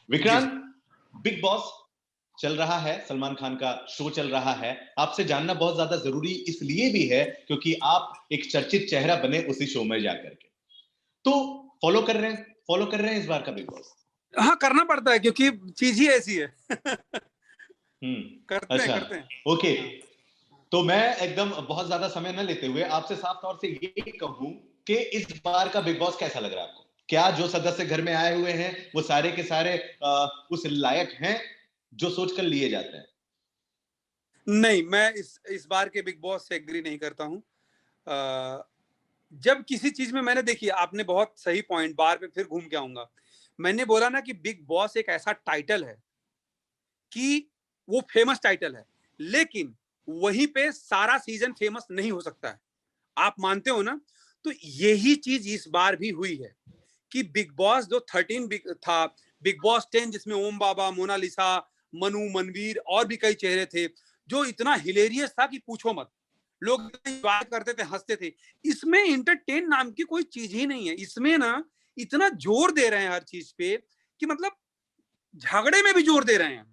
Vikrant, big boss चल रहा है, सलमान खान का शो चल रहा है। आपसे जानना बहुत ज्यादा जरूरी इसलिए भी है क्योंकि आप एक चर्चित चेहरा बने उसी शो में जाकर के। तो फॉलो कर रहे हैं इस बार का बिग बॉस? हाँ, करना पड़ता है क्योंकि चीज ही ऐसी है। अच्छा, करते हैं। ओके। हाँ। तो मैं एकदम बहुत ज्यादा समय न लेते हुए आपसे साफ तौर से ये कहूं कि इस बार का बिग बॉस कैसा लग रहा है आपको? क्या जो सदस्य घर में आए हुए हैं वो सारे के सारे उस लायक हैं जो सोच कर लिए जाते हैं? नहीं, मैं इस बार के बिग बॉस से एग्री नहीं करता हूँ। जब किसी चीज में मैंने देखिए, आपने बहुत सही पॉइंट, बार पे फिर घूम के आऊंगा। मैंने बोला ना कि बिग बॉस एक ऐसा टाइटल है कि वो फेमस टाइटल है, लेकिन वहीं पे सारा सीजन फेमस नहीं हो सकता है। आप मानते हो ना? तो यही चीज इस बार भी हुई है कि बिग बॉस जो 13 था, बिग बॉस 10 जिसमें ओम बाबा, मोनालिसा, मनु, मनवीर और भी कई चेहरे थे, जो इतना हिलेरियस था कि पूछो मत। लोग एंजॉय करते थे, हंसते थे। इसमें इंटरटेन नाम की कोई चीज ही नहीं है। इसमें ना इतना जोर दे रहे हैं हर चीज पे कि मतलब झगड़े में भी जोर दे रहे हैं।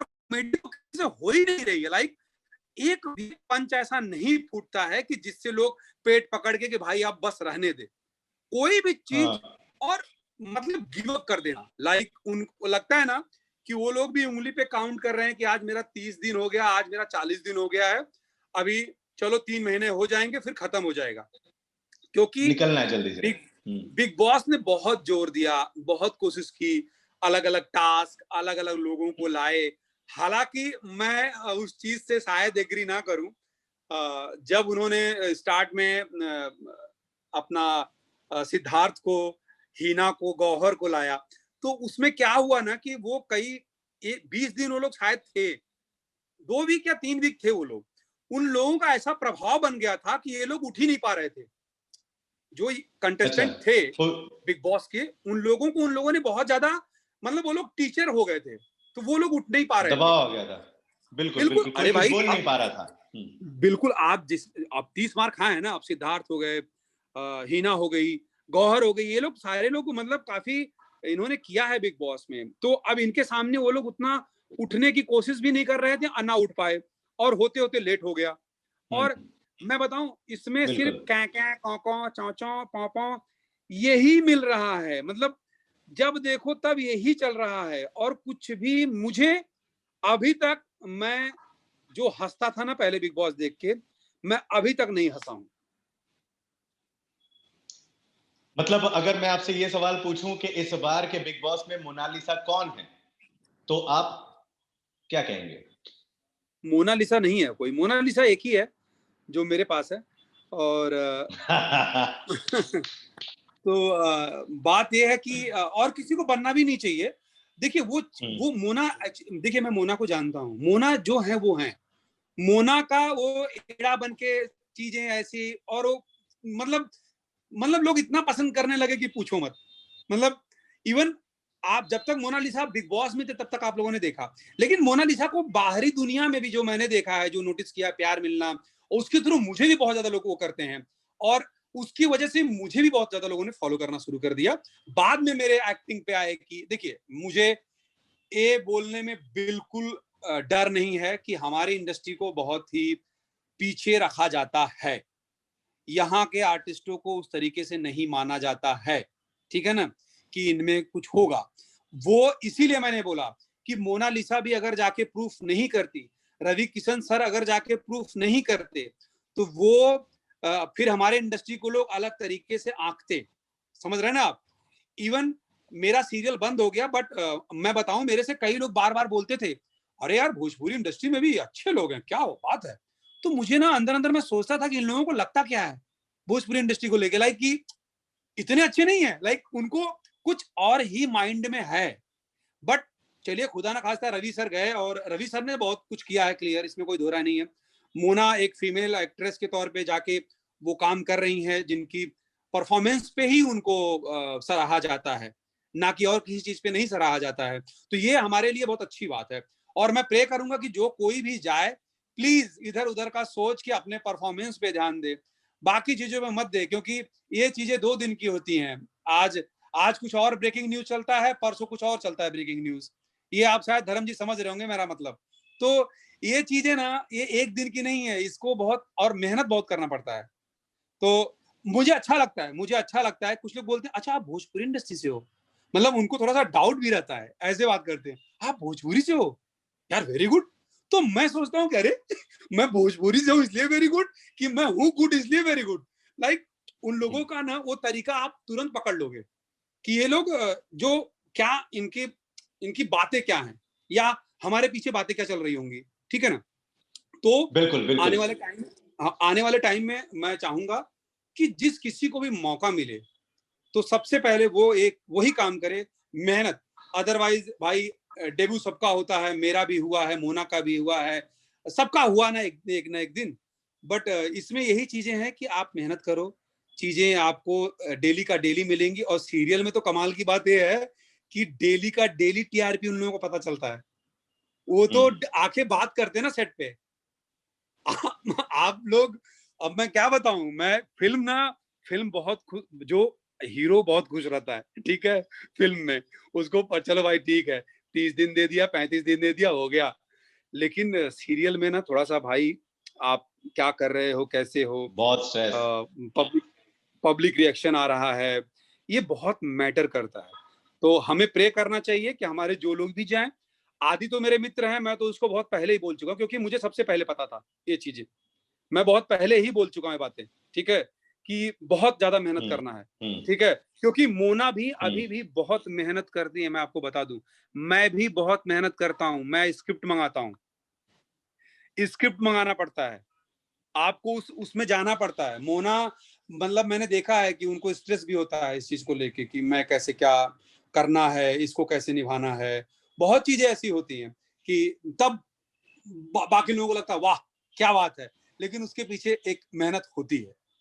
कॉमेडी तो किसी से हो ही नहीं रही है। लाइक एक भी पंच ऐसा नहीं फूटता है कि जिससे लोग पेट पकड़ के कि भाई आप बस रहने दे, कोई भी चीज। हाँ। और मतलब गिव अप कर देना। लाइक उनको लगता है ना कि वो लोग भी उंगली पे काउंट कर रहे हैं कि आज मेरा 30 दिन हो गया, आज मेरा 40 दिन हो गया है, अभी चलो 3 महीने हो जाएंगे फिर खत्म हो जाएगा। क्योंकि निकलना है जल्दी से। बिग बिग बॉस ने बहुत जोर दिया, बहुत कोशिश की, अलग अलग टास्क, अलग अलग लोगों को लाए। हालांकि मैं उस चीज से शायद एग्री ना करूं। जब उन्होंने स्टार्ट में अपना सिद्धार्थ को, हीना को, गौहर को लाया, तो उसमें क्या हुआ ना कि वो कई 20 दिन वो लोग शायद थे, 2 वीक या 3 वीक थे वो लोग। उन लोगों का ऐसा प्रभाव बन गया था कि ये लोग उठ ही नहीं पा रहे थे। जो अच्छा। कंटेस्टेंट थे तो बिग बॉस के, उन लोगों ने बहुत ज्यादा, मतलब वो लोग टीचर हो गए थे, तो वो लोग उठ नहीं पा रहे थे। दबाव आ गया था। बिल्कुल बिल्कुल। बिल्कुल, कोई अरे कुछ भाई बोल नहीं आप, पा रहा था। बिल्कुल आप 30 मार खाए हैं ना। आप सिद्धार्थ हो गए, हीना हो गई, गौहर हो गई, ये लोग सारे लोग मतलब काफी इन्होंने किया है बिग बॉस में। तो अब इनके सामने वो लोग उतना उठने की कोशिश भी नहीं कर रहे थे, ना उठ पाए, और होते होते लेट हो गया। और हम्म। मैं बताऊं, इसमें सिर्फ बिल्कुल। कै कै कौ कौ चौ चौ पौ पौ यही मिल रहा है। मतलब जब देखो तब यही चल रहा है, और कुछ भी मुझे अभी तक, मैं जो हंसता था ना पहले बिग बॉस देख के, मैं अभी तक नहीं हंसा हूं। मतलब अगर मैं आपसे ये सवाल पूछूं कि इस बार के बिग बॉस में मोनालिसा कौन है, तो आप क्या कहेंगे? मोनालिसा नहीं है कोई। मोनालिसा एक ही है जो मेरे पास है। और तो बात यह है कि और किसी को बनना भी नहीं चाहिए। देखिए वो मोना, देखिए मैं मोना को जानता हूँ। मोना जो है वो है। मोना का वो एड़ा बन के चीजें ऐसी, और वो मतलब लोग इतना पसंद करने लगे कि पूछो मत। मतलब इवन आप जब तक मोनालिसा बिग बॉस में थे तब तक आप लोगों ने देखा, लेकिन मोनालिसा को बाहरी दुनिया में भी जो मैंने देखा है, जो नोटिस किया, प्यार मिलना, उसके थ्रू मुझे भी बहुत ज्यादा लोग वो करते हैं। और उसकी वजह से मुझे भी बहुत ज्यादा लोगों ने फॉलो करना शुरू कर दिया। बाद में मेरे एक्टिंग पे आए कि देखिए, मुझे ये बोलने में बिल्कुल डर नहीं है कि हमारी इंडस्ट्री को बहुत ही पीछे रखा जाता है। यहाँ के आर्टिस्टों को उस तरीके से नहीं माना जाता है, ठीक है ना, कि इनमें कुछ होगा। वो इसीलिए मैंने बोला कि मोनालिसा भी अगर जाके प्रूफ नहीं करती, रवि किशन सर अगर जाके प्रूफ नहीं करते, तो वो फिर हमारे इंडस्ट्री को लोग अलग तरीके से आंकते। समझ रहे हैं ना आप? इवन मेरा सीरियल बंद हो गया, बट मैं बताऊं, मेरे से कई लोग बार बार बोलते थे, अरे यार भोजपुरी इंडस्ट्री में भी अच्छे लोग हैं, क्या बात है। तो मुझे ना अंदर अंदर मैं सोचता था कि इन लोगों को लगता क्या है भोजपुरी इंडस्ट्री को लेके, लाइक कि इतने अच्छे नहीं है, लाइक उनको कुछ और ही माइंड में है। बट चलिए, खुदा ना खास्ता रवि सर गए, और रवि सर ने बहुत कुछ किया है, क्लियर, इसमें कोई दो राय नहीं है। मोना एक फीमेल एक्ट्रेस के तौर पे जाके वो काम कर रही हैं, जिनकी परफॉर्मेंस पे ही उनको सराहा जाता है, ना कि और किसी चीज पे नहीं सराहा जाता है। तो ये हमारे लिए बहुत अच्छी बात है। और मैं प्रे करूंगा कि जो कोई भी जाए, प्लीज इधर उधर का सोच के अपने परफॉर्मेंस पे ध्यान दे, बाकी चीजों में मत दे, क्योंकि ये चीजें 2 दिन की होती हैं। आज आज कुछ और ब्रेकिंग न्यूज चलता है, परसों कुछ और चलता है ब्रेकिंग न्यूज। ये आप शायद धर्म जी समझ रहे होंगे मेरा मतलब। तो ये चीजें ना, ये एक दिन की नहीं है, इसको बहुत और मेहनत बहुत करना पड़ता है। तो मुझे अच्छा लगता है, मुझे अच्छा लगता है। कुछ लोग बोलते हैं अच्छा आप भोजपुरी इंडस्ट्री से हो, मतलब उनको थोड़ा सा डाउट भी रहता है, ऐसे बात करते हैं, आप भोजपुरी से हो यार, वेरी गुड। तो मैं सोचता हूँ कि अरे मैं भोजपुरी से हूँ इसलिए वेरी गुड, कि मैं हूँ गुड इसलिए वेरी गुड। लाइक उन लोगों का ना वो तरीका आप तुरंत पकड़ लोगे कि ये लोग जो क्या इनकी इनकी बातें क्या हैं, या हमारे पीछे बातें क्या चल रही होंगी, ठीक है ना। तो बिल्कुल बिल्कुल। आने वाले टाइम में मैं चाहूंगा कि जिस किसी को भी मौका मिले तो सबसे पहले वो एक वही काम करे, मेहनत। अदरवाइज भाई डेब्यू सबका होता है, मेरा भी हुआ है, मोना का भी हुआ है, सबका हुआ ना एक ना एक दिन। बट इसमें यही चीजें हैं कि आप मेहनत करो, चीजें आपको डेली का डेली मिलेंगी। और सीरियल में तो कमाल की बात यह है कि डेली का डेली टीआरपी उन लोगों को पता चलता है। वो तो आके बात करते हैं ना सेट पे। आप लोग, अब मैं क्या बताऊं, मैं फिल्म बहुत जो हीरो बहुत खुश रहता है, ठीक है, फिल्म में उसको चलो भाई ठीक है 30 दिन दे दिया, 35 दिन दे दिया, हो गया। लेकिन सीरियल में ना थोड़ा सा भाई आप क्या कर रहे हो, कैसे हो, बहुत स्ट्रेस। पब्लिक रिएक्शन आ रहा है, ये बहुत मैटर करता है। तो हमें प्रे करना चाहिए कि हमारे जो लोग भी जाएं। आदि तो मेरे मित्र हैं, मैं तो उसको बहुत पहले ही बोल चुका हूं, क्योंकि मुझे सबसे पहले पता था ये चीजें। मैं बहुत पहले ही बोल चुका हूं बातें, ठीक है, कि बहुत ज्यादा मेहनत करना है, ठीक है। क्योंकि मोना भी अभी भी बहुत मेहनत करती है, मैं आपको बता दूं। मैं भी बहुत मेहनत करता हूं, मैं स्क्रिप्ट मंगाता हूं, स्क्रिप्ट मंगाना पड़ता है, आपको उसमें जाना पड़ता है। मोना मतलब मैंने देखा है कि उनको स्ट्रेस भी होता है इस चीज को लेके कि मैं कैसे क्या करना है, इसको कैसे निभाना है। बहुत चीजें ऐसी होती हैं कि तब बाकी लोगों को लगता है वाह क्या बात है, लेकिन उसके पीछे एक मेहनत होती है।